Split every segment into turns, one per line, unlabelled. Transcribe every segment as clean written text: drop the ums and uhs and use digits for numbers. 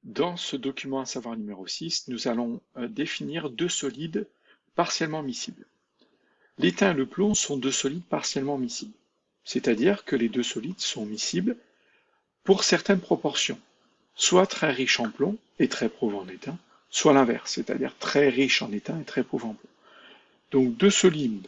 Dans ce document à savoir numéro 6, nous allons définir deux solides partiellement miscibles. L'étain et le plomb sont deux solides partiellement miscibles, c'est-à-dire que les deux solides sont miscibles pour certaines proportions, soit très riches en plomb et très pauvres en étain, soit l'inverse, c'est-à-dire très riches en étain et très pauvres en plomb. Donc deux solides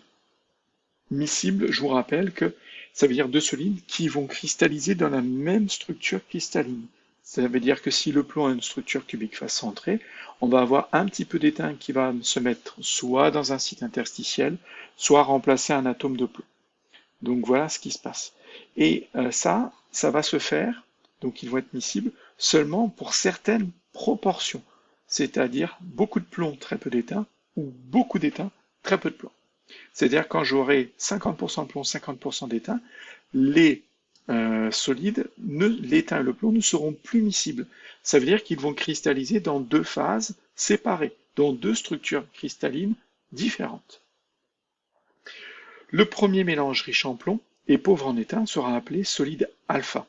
miscibles, je vous rappelle que ça veut dire deux solides qui vont cristalliser dans la même structure cristalline. Ça veut dire que si le plomb a une structure cubique face centrée, on va avoir un petit peu d'étain qui va se mettre soit dans un site interstitiel, soit remplacer un atome de plomb. Donc voilà ce qui se passe. Et ça va se faire, donc ils vont être miscibles, seulement pour certaines proportions, c'est-à-dire beaucoup de plomb, très peu d'étain, ou beaucoup d'étain, très peu de plomb. C'est-à-dire quand j'aurai 50% de plomb, 50% d'étain, les solides, l'étain et le plomb ne seront plus miscibles. Ça veut dire qu'ils vont cristalliser dans deux phases séparées, dans deux structures cristallines différentes. Le premier mélange riche en plomb et pauvre en étain sera appelé solide alpha.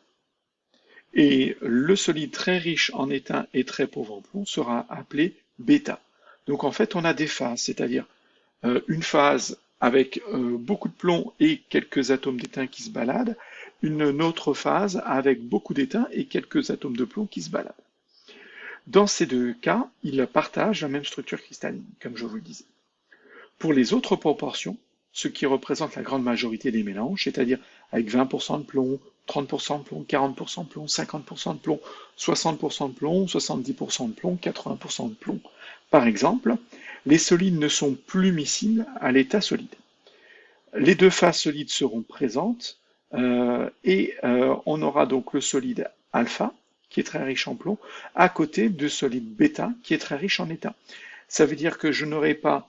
Et le solide très riche en étain et très pauvre en plomb sera appelé bêta. Donc en fait, on a des phases, c'est-à-dire une phase avec beaucoup de plomb et quelques atomes d'étain qui se baladent, une autre phase avec beaucoup d'étain et quelques atomes de plomb qui se baladent. Dans ces deux cas, ils partagent la même structure cristalline, comme je vous le disais. Pour les autres proportions, ce qui représente la grande majorité des mélanges, c'est-à-dire avec 20% de plomb, 30% de plomb, 40% de plomb, 50% de plomb, 60% de plomb, 70% de plomb, 80% de plomb. Par exemple, les solides ne sont plus miscibles à l'état solide. Les deux phases solides seront présentes et on aura donc le solide alpha, qui est très riche en plomb, à côté du solide bêta, qui est très riche en étain. Ça veut dire que je n'aurai pas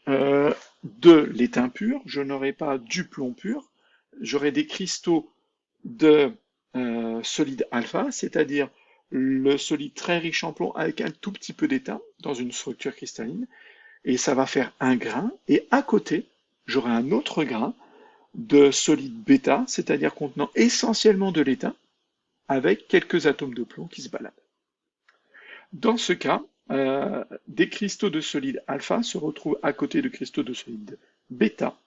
de l'étain pur, je n'aurai pas du plomb pur, j'aurai des cristaux de solide alpha, c'est-à-dire le solide très riche en plomb avec un tout petit peu d'étain dans une structure cristalline, et ça va faire un grain, et à côté, j'aurai un autre grain de solide bêta, c'est-à-dire contenant essentiellement de l'étain, avec quelques atomes de plomb qui se baladent. Dans ce cas, des cristaux de solide alpha se retrouvent à côté de cristaux de solide bêta.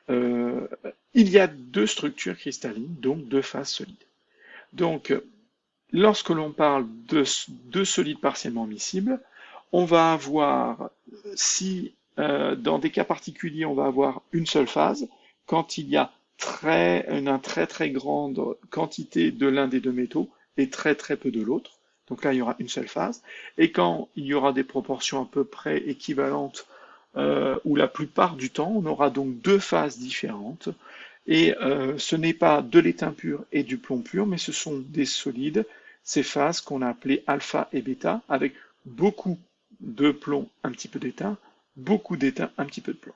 Il y a deux structures cristallines, donc deux phases solides. Donc, lorsque l'on parle de deux solides partiellement miscibles, on va avoir, si dans des cas particuliers, on va avoir une seule phase, quand il y a une très grande quantité de l'un des deux métaux et très peu de l'autre. Donc là, il y aura une seule phase. Et quand il y aura des proportions à peu près équivalentes, ou la plupart du temps, on aura donc deux phases différentes. Et ce n'est pas de l'étain pur et du plomb pur, mais ce sont des solides, ces phases qu'on a appelées alpha et bêta, avec beaucoup de plomb, un petit peu d'étain, beaucoup d'étain, un petit peu de plomb.